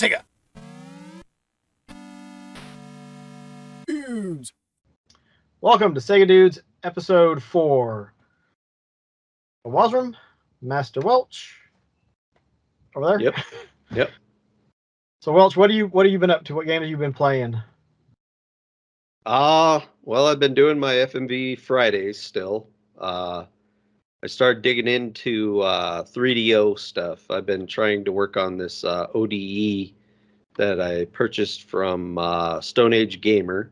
Sega. Dudes. Welcome to Sega Dudes, episode 4. Wasram, Master Welch, over there. Yep. So Welch, what have you been up to? What game have you been playing? Well, I've been doing my FMV Fridays still. I started digging into 3DO stuff. I've been trying to work on this ODE that I purchased from Stone Age Gamer.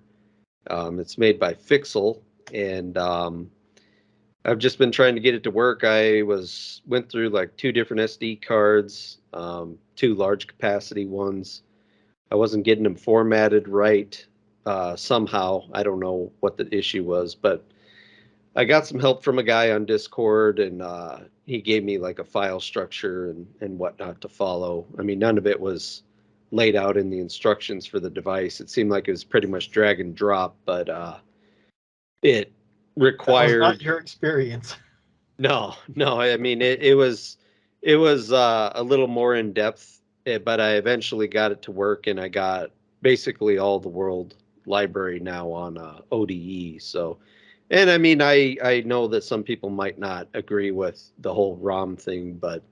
It's made by Fixel, and I've just been trying to get it to work. Went through like 2 different SD cards, 2 large capacity ones. I wasn't getting them formatted right somehow. I don't know what the issue was, but I got some help from a guy on Discord, and he gave me like a file structure and whatnot to follow. I mean, none of it was laid out in the instructions for the device. It seemed like it was pretty much drag and drop, but it required. That was not your experience. No. I mean, it was a little more in depth, but I eventually got it to work, and I got basically all the world library now on ODE. So. And I mean, I know that some people might not agree with the whole ROM thing, but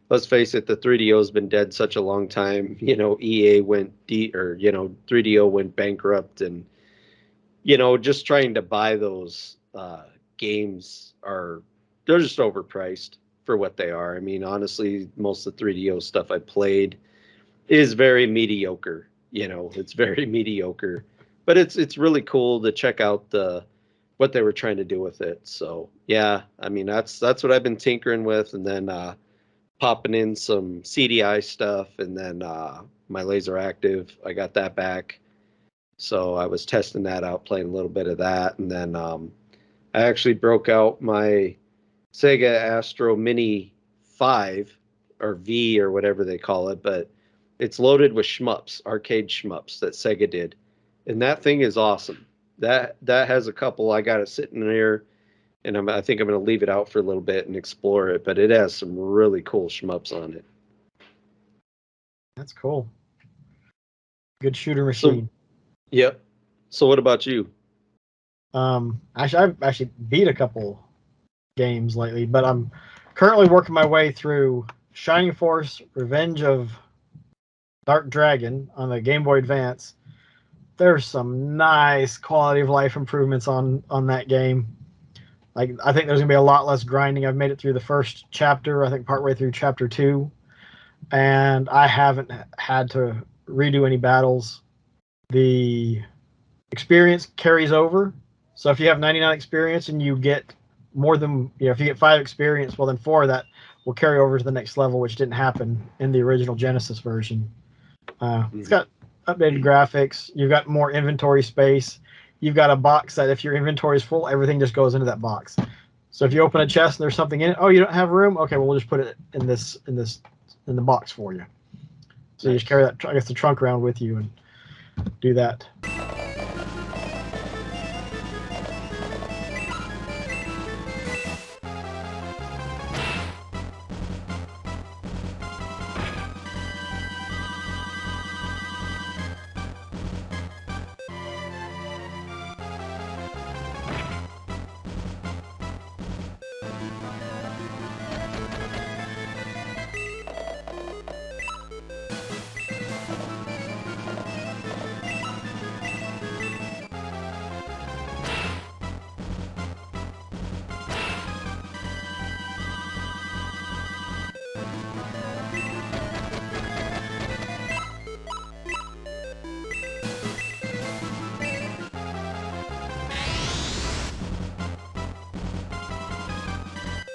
let's face it, the 3DO's been dead such a long time. You know, EA went 3DO went bankrupt, and just trying to buy those games they're just overpriced for what they are. I mean, honestly, most of the 3DO stuff I played is very mediocre. It's very mediocre, but it's really cool to check out what they were trying to do with it. So yeah, I mean, that's what I've been tinkering with, and then popping in some CDI stuff, and then my laser active, I got that back. So I was testing that out, playing a little bit of that, and then I actually broke out my Sega Astro Mini 5 or V or whatever they call it, but it's loaded with shmups, arcade shmups that Sega did, and that thing is awesome. That has a couple. I got it sitting there, and I think I'm going to leave it out for a little bit and explore it. But it has some really cool shmups on it. That's cool. Good shooter machine. Yep. So what about you? I've actually beat a couple games lately, but I'm currently working my way through Shining Force: Revenge of Dark Dragon on the Game Boy Advance. There's some nice quality of life improvements on that game. Like, I think there's gonna be a lot less grinding. I've made it through the first chapter, I think partway through chapter 2, and I haven't had to redo any battles. The experience carries over, so if you have 99 experience and you get more than, if you get 5 experience, well then 4 of that will carry over to the next level, which didn't happen in the original Genesis version. It's got updated graphics. You've got more inventory space. You've got a box that if your inventory is full, everything just goes into that box. So if you open a chest and there's something in it, oh, you don't have room? Okay, well, we'll just put it in the box for you. So you just carry that, I guess, the trunk around with you and do that.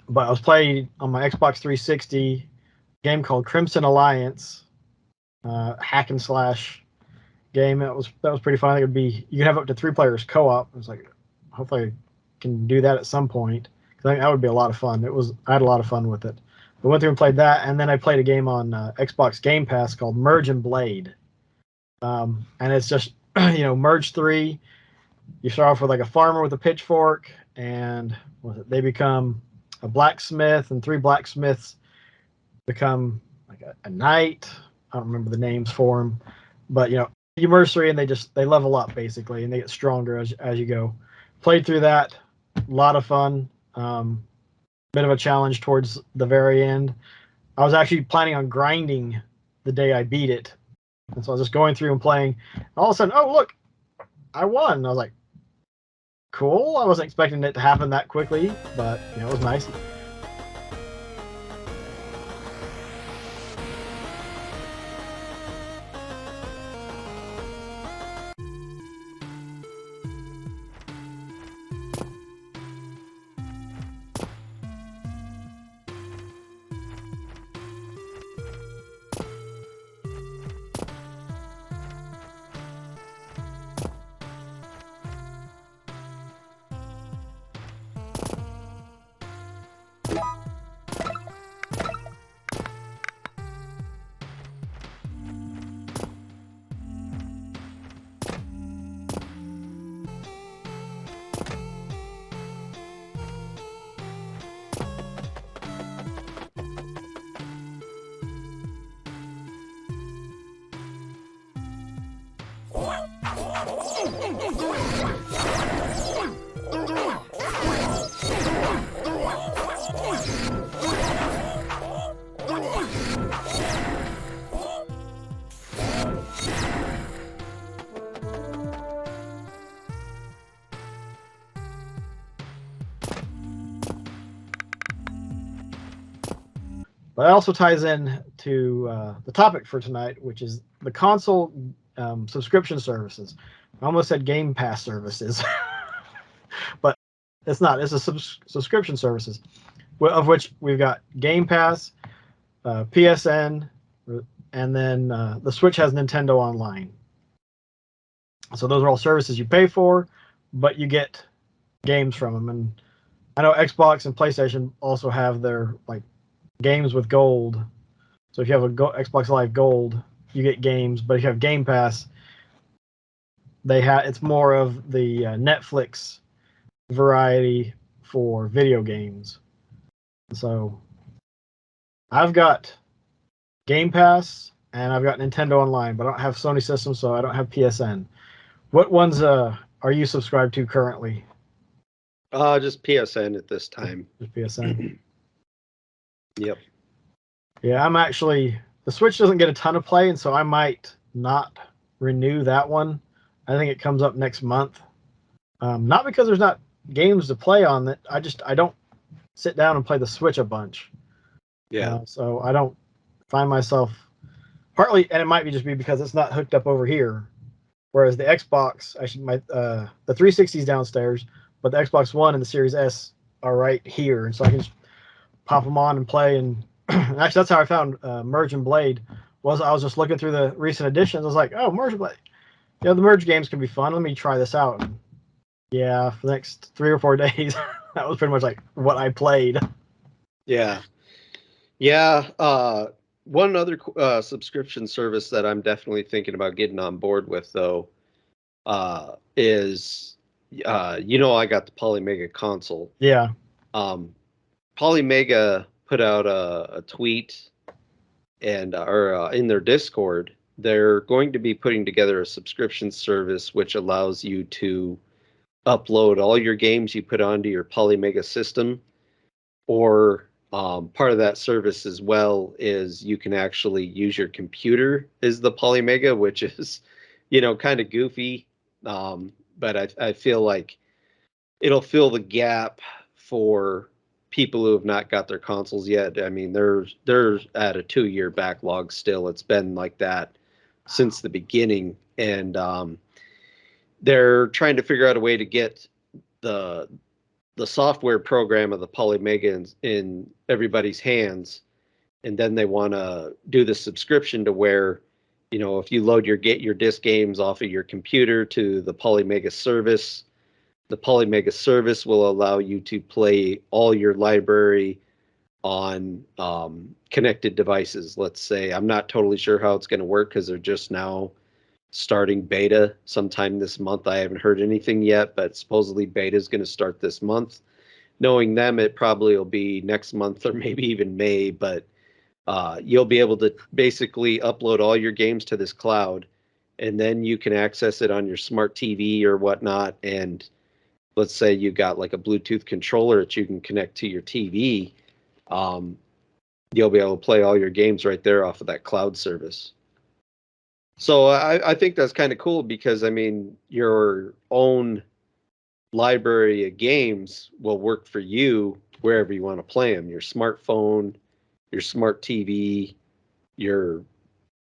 But I was playing on my Xbox 360 a game called Crimson Alliance, hack and slash game. That was pretty fun. I think it'd be, you can have up to 3 players co-op. I was like, hopefully I can do that at some point, because I think that would be a lot of fun. I had a lot of fun with it. I went through and played that, and then I played a game on Xbox Game Pass called Merge and Blade, and it's just Merge 3. You start off with like a farmer with a pitchfork, and they become a blacksmith, and 3 blacksmiths become like a knight, I don't remember the names for them, but you Mercery, and they level up basically, and they get stronger as you go. Played through that, a lot of fun. Bit of a challenge towards the very end. I was actually planning on grinding the day I beat it, and so I was just going through and playing. And all of a sudden, oh look, I won! I was like, cool. I wasn't expecting it to happen that quickly, but it was nice. But it also ties in to the topic for tonight, which is the console subscription services. I almost said Game Pass services, but it's not. It's a subscription services, of which we've got Game Pass, PSN, and then the Switch has Nintendo Online. So those are all services you pay for, but you get games from them. And I know Xbox and PlayStation also have their games with gold. So if you have a Xbox Live Gold, you get games. But if you have Game Pass, it's more of the Netflix variety for video games. So I've got Game Pass and I've got Nintendo Online, but I don't have Sony systems, so I don't have PSN. What ones are you subscribed to currently? Just PSN at this time. Just PSN. Yep. Yeah, I'm actually, the Switch doesn't get a ton of play, and so I might not renew that one. I think it comes up next month. Not because there's not games to play on it. I don't sit down and play the Switch a bunch. Yeah. So I don't find myself, partly, and it might just be because it's not hooked up over here. Whereas the Xbox, the 360's downstairs, but the Xbox One and the Series S are right here, and so I can just pop them on and play. And actually, that's how I found Merge and Blade. I was just looking through the recent editions. I was like, oh, Merge and Blade. The Merge games can be fun. Let me try this out. And yeah, for the next 3 or 4 days, that was pretty much like what I played. Yeah. Yeah. One other subscription service that I'm definitely thinking about getting on board with, though, is, I got the Polymega console. Yeah. Polymega put out a tweet and in their Discord, they're going to be putting together a subscription service which allows you to upload all your games you put onto your Polymega system, or part of that service as well is you can actually use your computer as the Polymega, which is, kind of goofy. But I feel like it'll fill the gap for people who have not got their consoles yet. I mean, they're at a 2-year backlog still. It's been like that since the beginning, and they're trying to figure out a way to get the software program of the Polymega in everybody's hands, and then they want to do the subscription to where, if you load your disc games off of your computer to the Polymega service, the Polymega service will allow you to play all your library on connected devices. Let's say, I'm not totally sure how it's going to work because they're just now starting beta sometime this month. I haven't heard anything yet, but supposedly beta is going to start this month. Knowing them, it probably will be next month or maybe even May, but you'll be able to basically upload all your games to this cloud, and then you can access it on your smart TV or whatnot. And let's say you got like a Bluetooth controller that you can connect to your TV. Um, you'll be able to play all your games right there off of that cloud service. So I think that's kind of cool because I mean your own library of games will work for you wherever you want to play them. Your smartphone, your smart TV, your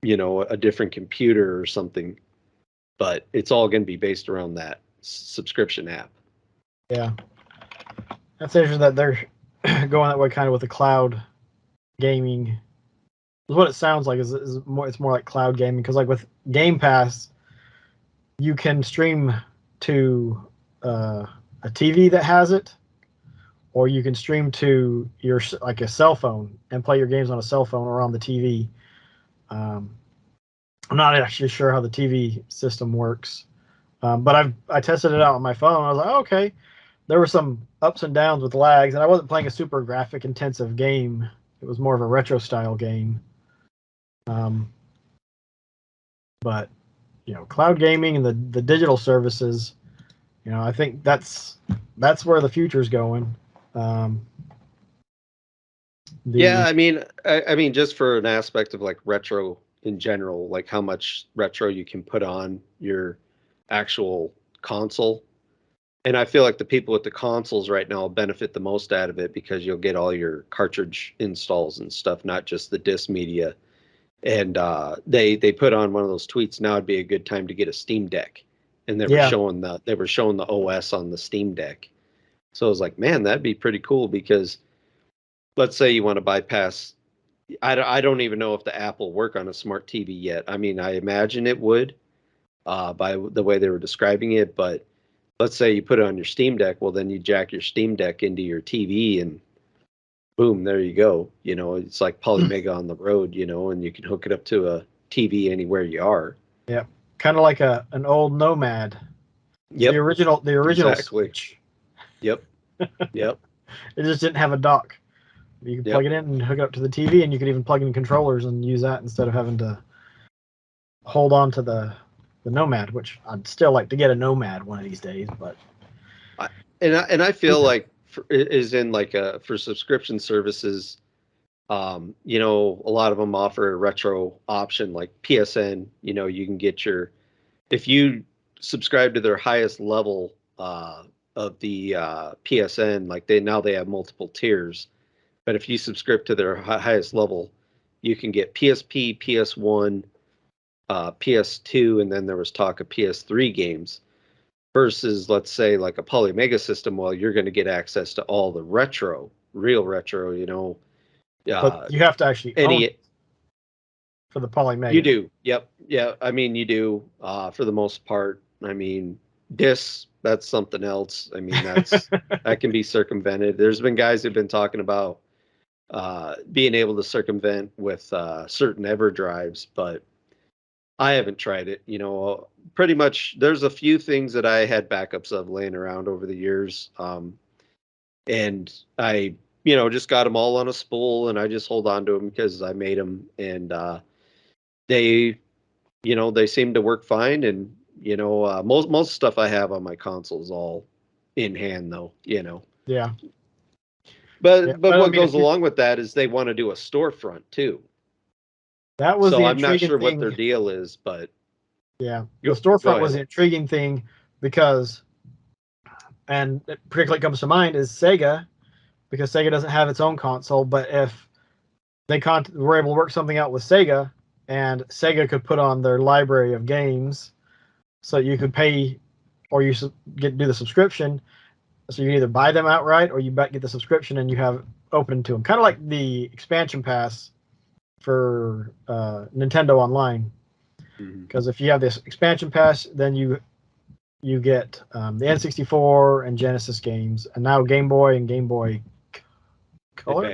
a different computer or something. But it's all going to be based around that subscription app. Yeah, that's interesting that they're going that way, kind of with the cloud gaming. Is what it sounds like. Is more? It's more like cloud gaming because, like with Game Pass, you can stream to a TV that has it, or you can stream to your like a cell phone and play your games on a cell phone or on the TV. I'm not actually sure how the TV system works, but I tested it out on my phone. I was like, oh, okay. There were some ups and downs with lags, and I wasn't playing a super graphic intensive game. It was more of a retro style game. But cloud gaming and the digital services, I think that's where the future's going. Yeah, I mean, just for an aspect of like retro in general, like how much retro you can put on your actual console. And I feel like the people with the consoles right now will benefit the most out of it because you'll get all your cartridge installs and stuff, not just the disc media. And they put on one of those tweets. Now would be a good time to get a Steam Deck, and they were showing the OS on the Steam Deck. So I was like, man, that'd be pretty cool because let's say you want to bypass. I don't even know if the app will work on a smart TV yet. I mean, I imagine it would by the way they were describing it, but let's say you put it on your Steam Deck, well, then you jack your Steam Deck into your TV and boom, there you go. It's like Polymega on the road, and you can hook it up to a TV anywhere you are. Yeah, kind of like an old Nomad. Yep. The original Exactly. Switch. Yep. Yep. It just didn't have a dock. You could plug it in and hook it up to the TV, and you could even plug in controllers and use that instead of having to hold on to the Nomad, which I'd still like to get a Nomad one of these days. But I feel like is in like for subscription services, a lot of them offer a retro option like PSN. You can get if you subscribe to their highest level of the PSN, like they have multiple tiers. But if you subscribe to their highest level, you can get PSP, PS1, PS2, and then there was talk of PS3 games. Versus, let's say, like a Polymega system, well, you're going to get access to all the real retro. But you have to actually own it for the Polymega. You do, yep, yeah. I mean, you do for the most part. I mean, discs, that's something else. I mean, that can be circumvented. There's been guys who've been talking about being able to circumvent with certain EverDrives, but I haven't tried it. Pretty much there's a few things that I had backups of laying around over the years. And I, just got them all on a spool and I just hold on to them because I made them and they, they seem to work fine. And, most stuff I have on my console is all in hand though, Yeah. But what goes along with that is they want to do a storefront too. That was the I'm not intriguing sure thing. what their deal is, but yeah, the storefront was the intriguing thing because, and it particularly comes to mind is Sega, because Sega doesn't have its own console. But if they were able to work something out with Sega, and Sega could put on their library of games, so you could pay, or you do the subscription. So you can either buy them outright, or you get the subscription and you have open to them, kind of like the expansion pass for Nintendo Online. Because if you have this expansion pass, then you get the N64 and Genesis games, and now Game Boy and Game Boy Color.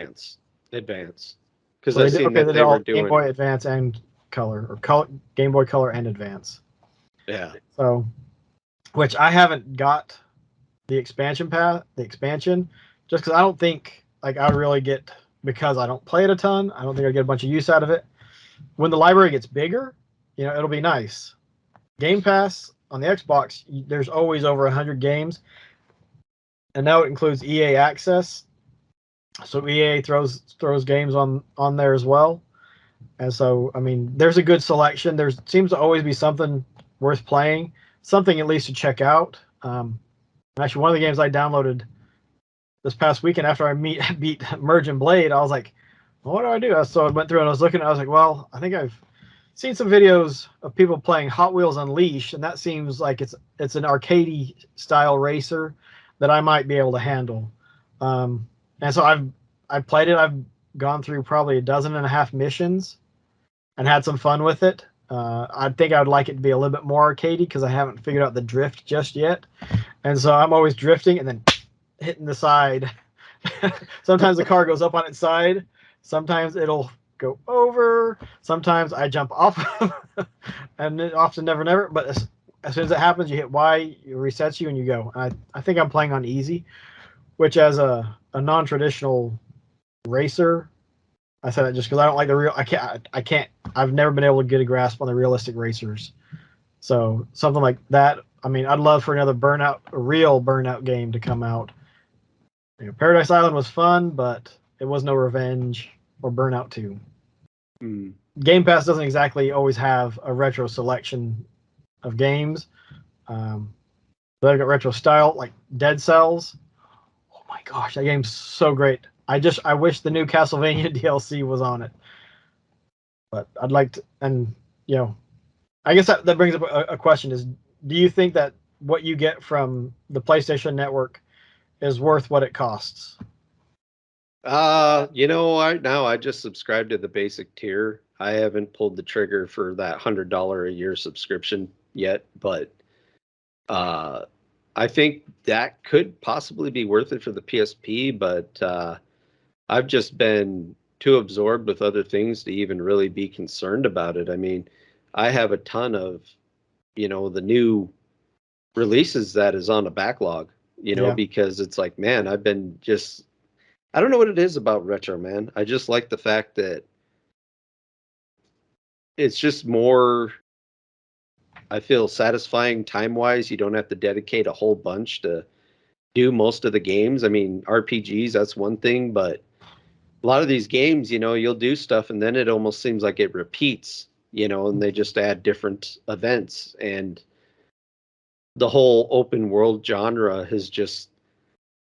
Advance. Because I've seen that they were doing Game Boy Advance and Color, or Game Boy Color and Advance. Yeah. So, which I haven't got the expansion, just because I don't think like I would really get because I don't play it a ton. I don't think I get a bunch of use out of it. When the library gets bigger, it'll be nice. Game Pass on the Xbox, there's always over 100 games, and now it includes EA Access. So EA throws games on there as well. And so, I mean, there's a good selection. There seems to always be something worth playing, something at least to check out. Actually, one of the games I downloaded this past weekend after I beat Merge and Blade, I was like, well, what do I do? So I went through and I was looking. I was like, well, I think I've seen some videos of people playing Hot Wheels Unleashed, and that seems like it's an arcadey style racer that I might be able to handle. And so I've played it. I've gone through probably 12.5 missions and had some fun with it. I think I would like it to be a little bit more arcadey because I haven't figured out the drift just yet. And so I'm always drifting and then hitting the side. Sometimes the car goes up on its side. Sometimes it'll go over. Sometimes I jump off. And it often never. But as soon as it happens, you hit Y, it resets you, and you go. And I think I'm playing on easy, which as a non-traditional racer, I said that just because I don't like the real. I can't. I've never been able to get a grasp on the realistic racers. So something like that. I mean, I'd love for another a real Burnout game to come out. Paradise Island was fun, but it was no Revenge or Burnout 2. Game Pass doesn't exactly always have a retro selection of games. But I've got retro style, like Dead Cells. Oh my gosh, that game's so great. I wish the new Castlevania DLC was on it. But I'd like to, and I guess that brings up a question: is do you think that what you get from the PlayStation Network is worth what it costs? Right now I just subscribed to the basic tier. I haven't pulled the trigger for that $100 a year subscription yet, but I think that could possibly be worth it for the PSP, but I've just been too absorbed with other things to even really be concerned about it. I mean, I have a ton of, the new releases that is on a backlog, because it's like, man, I don't know what it is about retro, man. I just like the fact that it's just more, I feel, satisfying time-wise. You don't have to dedicate a whole bunch to do most of the games. I mean, RPGs, that's one thing, but a lot of these games, you'll do stuff and then it almost seems like it repeats, and they just add different events. And the whole open world genre has just,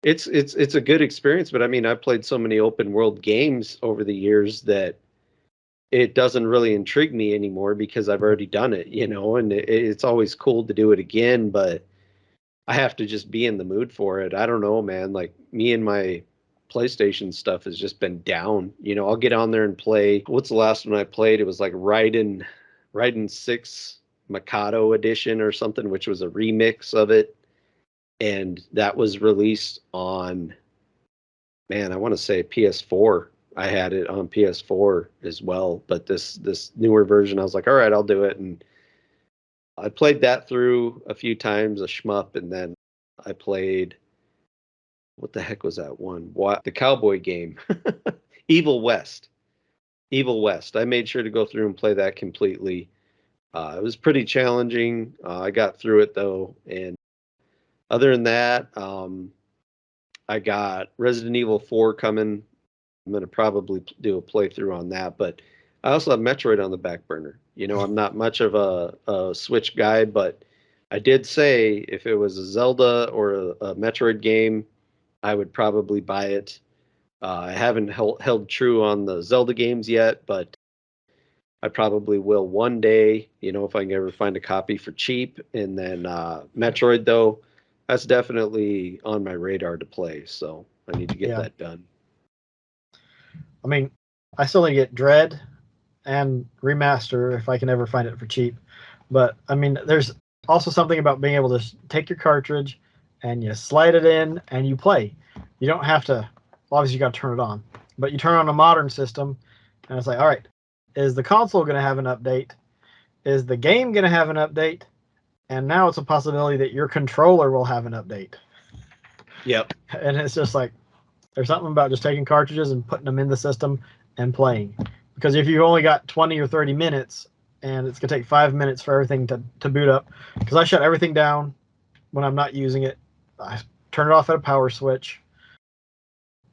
it's a good experience. But I mean, I've played so many open world games over the years that it doesn't really intrigue me anymore because I've already done it, and it's always cool to do it again, but I have to just be in the mood for it. I don't know, man. Like me and my PlayStation stuff has just been down. I'll get on there and play. What's the last one I played? It was like Raiden 6 Mikado edition or something, which was a remix of it. And that was released on, man, I want to say PS4. I had it on PS4 as well, but this newer version, I was like, all right, I'll do it. And I played that through a few times, a shmup, and then I played, what the heck was that one? What, the cowboy game, Evil West. Evil West. I made sure to go through and play that completely. It was pretty challenging. I got through it though, and other than that, I got Resident Evil 4 coming. I'm going to probably do a playthrough on that, but I also have Metroid on the back burner. I'm not much of a Switch guy, but I did say if it was a Zelda or a Metroid game, I would probably buy it. I haven't held true on the Zelda games yet, but I probably will one day, if I can ever find a copy for cheap. And then Metroid, though, that's definitely on my radar to play. So I need to get that done. I mean, I still need to get Dread and Remaster if I can ever find it for cheap. But I mean, there's also something about being able to take your cartridge and you slide it in and you play. You don't have to, well, obviously you got to turn it on, but you turn on a modern system and it's like, all right, is the console going to have an update? Is the game going to have an update? And now it's a possibility that your controller will have an update. Yep. And it's just like, There's something about just taking cartridges and putting them in the system and playing. Because if you've only got 20 or 30 minutes, and it's going to take 5 minutes for everything to boot up, because I shut everything down when I'm not using it. I turn it off at a power switch.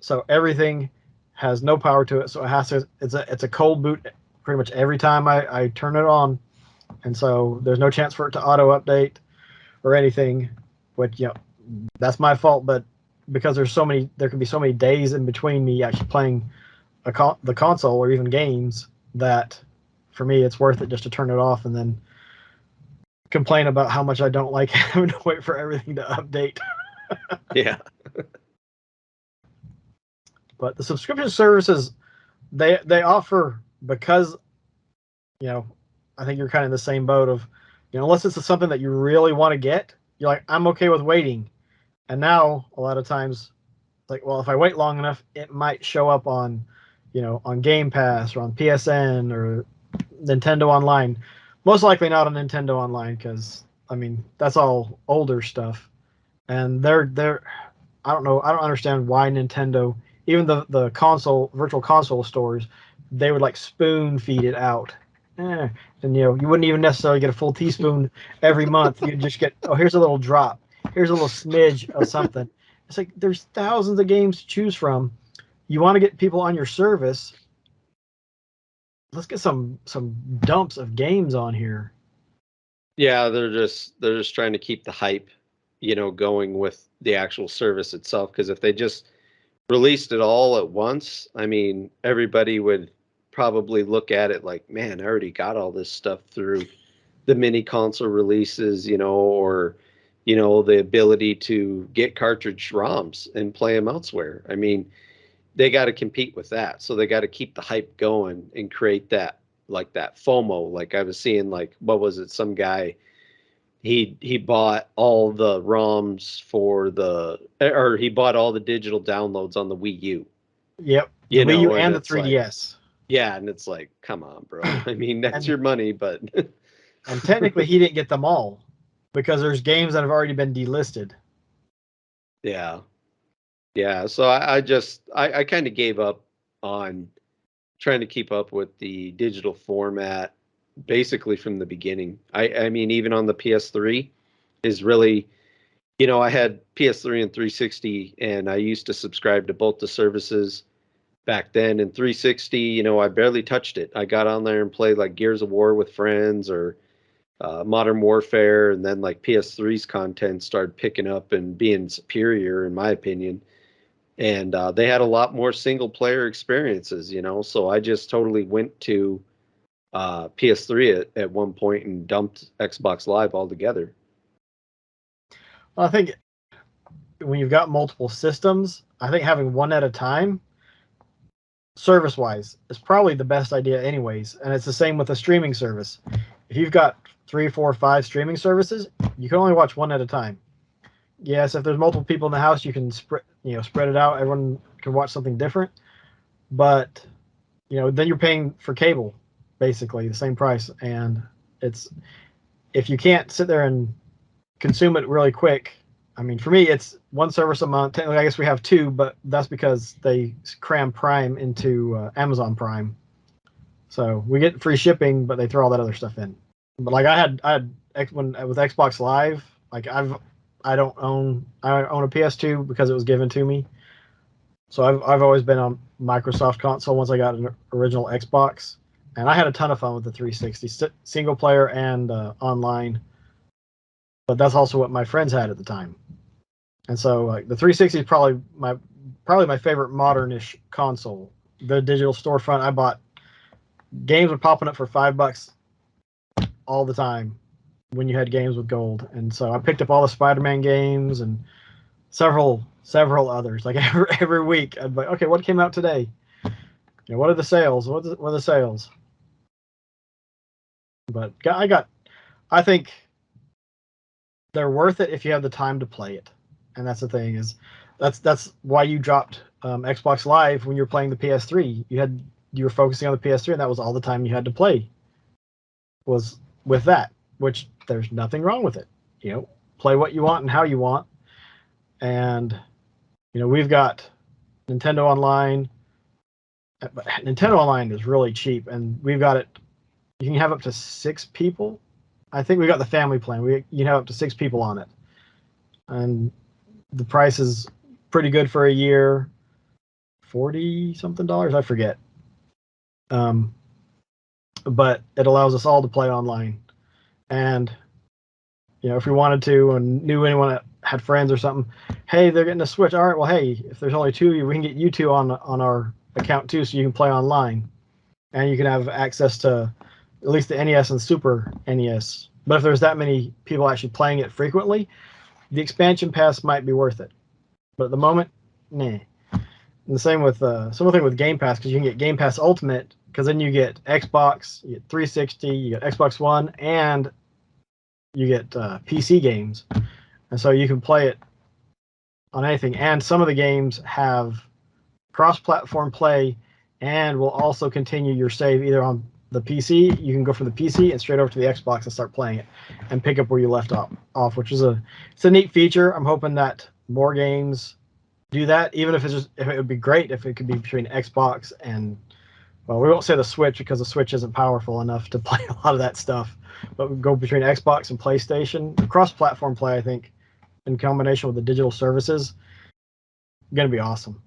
So everything has no power to it. So it has to, it's a cold boot pretty much every time I turn it on. And so there's no chance for it to auto update or anything, which, that's my fault. But because there can be so many days in between me actually playing the console or even games, that for me it's worth it just to turn it off and then complain about how much I don't like having to wait for everything to update. Yeah. But the subscription services they offer, because I think you're kind of in the same boat of, unless it's something that you really want to get, you're like, I'm okay with waiting. And now a lot of times, like, well, if I wait long enough, it might show up on, on Game Pass or on PSN or Nintendo Online. Most likely not on Nintendo Online, because that's all older stuff. And they're I don't know, I don't understand why Nintendo, even the console virtual console stores, they would like spoon feed it out. And you wouldn't even necessarily get a full teaspoon every month. You'd just get, oh, here's a little drop, here's a little smidge of something. It's like there's thousands of games to choose from. You want to get people on your service, let's get some dumps of games on here. Yeah, they're just trying to keep the hype, going with the actual service itself. Because if they just released it all at once, everybody would probably look at it like, man, I already got all this stuff through the mini console releases, or the ability to get cartridge ROMs and play them elsewhere. They got to compete with that, so they got to keep the hype going and create that, like, that FOMO. Like, I was seeing, like, what was it, some guy, he bought all the ROMs or he bought all the digital downloads on the Wii U. Yep, the Wii U and the 3DS. Like, yeah, and it's like, come on, bro. That's your money, but and technically he didn't get them all, because there's games that have already been delisted. Yeah. Yeah, so I kind of gave up on trying to keep up with the digital format basically from the beginning. Even on the PS3 is really, I had PS3 and 360, and I used to subscribe to both the services back then. And 360, I barely touched it. I got on there and played like Gears of War with friends, or Modern Warfare, and then like PS3's content started picking up and being superior, in my opinion. And they had a lot more single player experiences, so I just totally went to PS3 at one point and dumped Xbox Live altogether. Well, I think when you've got multiple systems, I think having one at a time, service wise, is probably the best idea anyways. And it's the same with a streaming service. If you've got 3, 4, 5 streaming services, you can only watch one at a time. Yes, if there's multiple people in the house, you can spread it out. Everyone can watch something different. But then you're paying for cable, basically the same price. And if you can't sit there and consume it really quick, for me, it's one service a month. Technically, I guess we have 2, but that's because they cram Prime into Amazon Prime. So we get free shipping, but they throw all that other stuff in. But like I had when with Xbox Live, like I own a PS2 because it was given to me. So I've always been on Microsoft console once I got an original Xbox, and I had a ton of fun with the 360, single player and online. But that's also what my friends had at the time. And so like the 360 is probably my favorite modernish console. The digital storefront, I bought games were popping up for $5 all the time when you had games with gold. And so I picked up all the Spider-Man games and several others. Like every week I'd be like, okay, what came out today? What are the sales? What are the sales? But I think they're worth it if you have the time to play it. And that's the thing, is that's why you dropped Xbox Live when you were playing the PS3. You were focusing on the PS3, and that was all the time you had to play was with that, which there's nothing wrong with it. Play what you want and how you want. And we've got Nintendo Online. But Nintendo Online is really cheap, and we've got it. You can have up to 6 people. I think we got the family plan. You can have up to 6 people on it, and the price is pretty good for a year. $40 something, I forget. But it allows us all to play online, and if we wanted to and knew anyone that had friends or something, hey, they're getting a Switch. All right, well, hey, if there's only 2 of you, we can get you 2 on our account too, so you can play online, and you can have access to at least the NES and Super NES. But if there's that many people actually playing it frequently, the expansion pass might be worth it. But at the moment, nah. And the same with similar thing with Game Pass, because you can get Game Pass Ultimate, because then you get Xbox, you get 360, you get Xbox One, and you get PC games, and so you can play it on anything. And some of the games have cross-platform play, and will also continue your save either on the PC. You can go from the PC and straight over to the Xbox and start playing it, and pick up where you left off, which is it's a neat feature. I'm hoping that more games do that, even if it would be great if it could be between Xbox and, well, we won't say the Switch because the Switch isn't powerful enough to play a lot of that stuff, but we go between Xbox and PlayStation. The cross-platform play, I think, in combination with the digital services, going to be awesome.